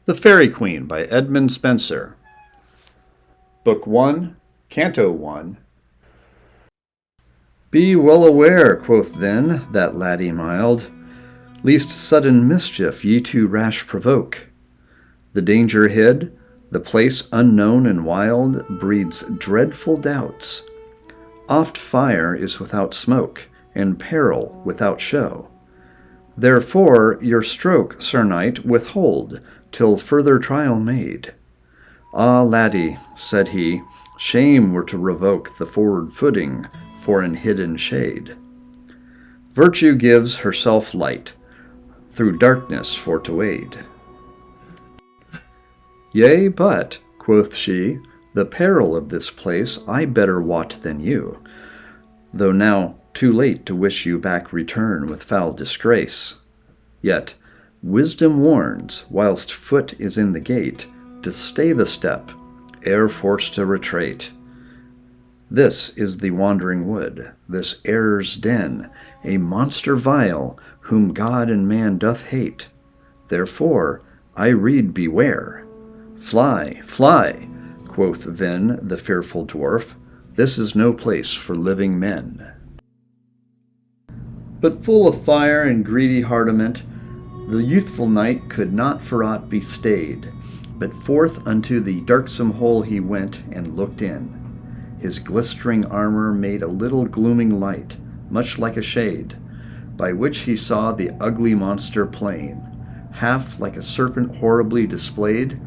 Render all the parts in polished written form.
The Faerie Queen by Edmund Spenser. Book 1, Canto 1. Be well aware, quoth then that laddie mild, lest sudden mischief ye too rash provoke. The danger hid, the place unknown and wild, breeds dreadful doubts. Oft fire is without smoke, and peril without show. Therefore your stroke, Sir Knight, withhold, till further trial made. Ah, laddie, said he, shame were to revoke the forward footing for an hidden shade. Virtue gives herself light, through darkness for to aid. Yea, but, quoth she, the peril of this place I better wot than you, though now too late to wish you back return with foul disgrace. Yet wisdom warns, whilst foot is in the gate, to stay the step, ere forced to retreat. This is the wandering wood, this error's den, a monster vile, whom God and man doth hate. Therefore I rede beware. Fly, fly, quoth then the fearful dwarf, this is no place for living men. But full of fire and greedy hardiment, the youthful knight could not for aught be stayed, but forth unto the darksome hole he went and looked in. His glistering armor made a little glooming light, much like a shade, by which he saw the ugly monster plain, half like a serpent horribly displayed,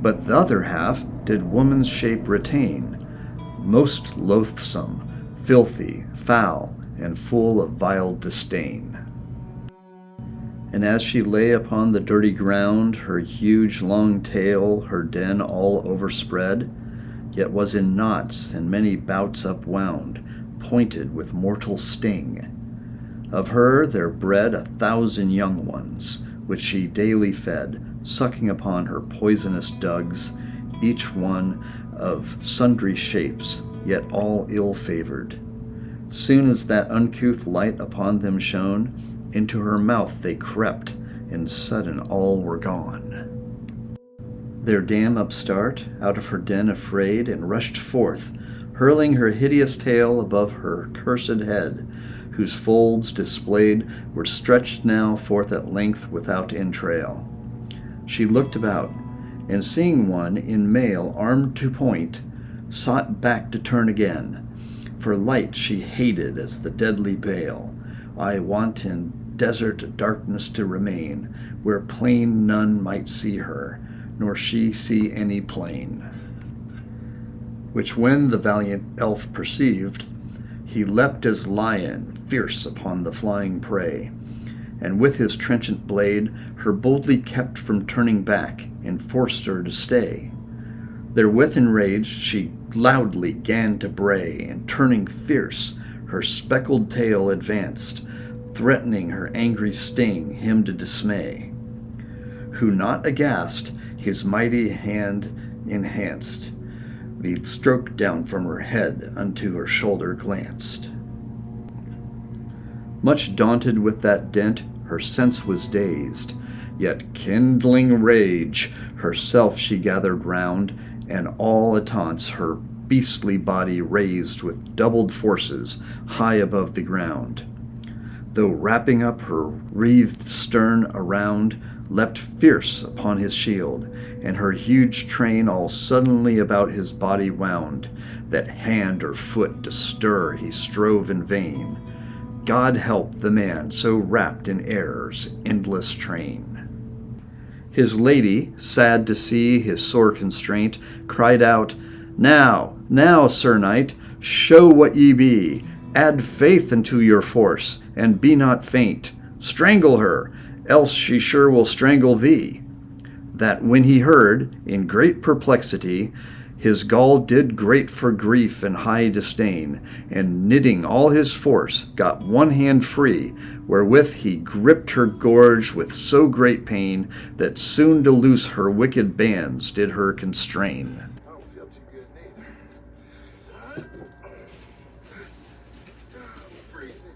but the other half did woman's shape retain, most loathsome, filthy, foul, and full of vile disdain. And as she lay upon the dirty ground, her huge long tail her den all overspread, yet was in knots and many bouts upwound, pointed with mortal sting. Of her there bred 1,000 young ones, which she daily fed, sucking upon her poisonous dugs, each one of sundry shapes, yet all ill-favored. Soon as that uncouth light upon them shone, into her mouth they crept, and sudden all were gone. Their dam upstart, out of her den afraid, and rushed forth, hurling her hideous tail above her cursed head, whose folds displayed were stretched now forth at length without entrail. She looked about, and seeing one in mail armed to point, sought back to turn again. For light she hated as the deadly bale. I want in desert darkness to remain, where plain none might see her, nor she see any plain. Which when the valiant elf perceived, he leapt as lion, fierce upon the flying prey, and with his trenchant blade her boldly kept from turning back, and forced her to stay. Therewith enraged she loudly gan to bray, and turning fierce, her speckled tail advanced, threatening her angry sting him to dismay, who not aghast his mighty hand enhanced, the stroke down from her head unto her shoulder glanced. Much daunted with that dent, her sense was dazed, yet kindling rage herself she gathered round, and all ataunts her beastly body raised with doubled forces high above the ground. Though wrapping up her wreathed stern around, leapt fierce upon his shield, and her huge train all suddenly about his body wound, that hand or foot to stir he strove in vain. God help the man so wrapped in error's endless train. His lady, sad to see his sore constraint, cried out, Now, now, Sir Knight, show what ye be. Add faith unto your force, and be not faint. Strangle her, else she sure will strangle thee. That when he heard, in great perplexity, his gall did grate for grief and high disdain, and knitting all his force, got one hand free, wherewith he gripped her gorge with so great pain, that soon to loose her wicked bands did her constrain. I don't feel too good neither. Freezing.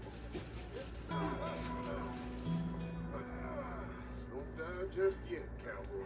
Don't die just yet, cowboy.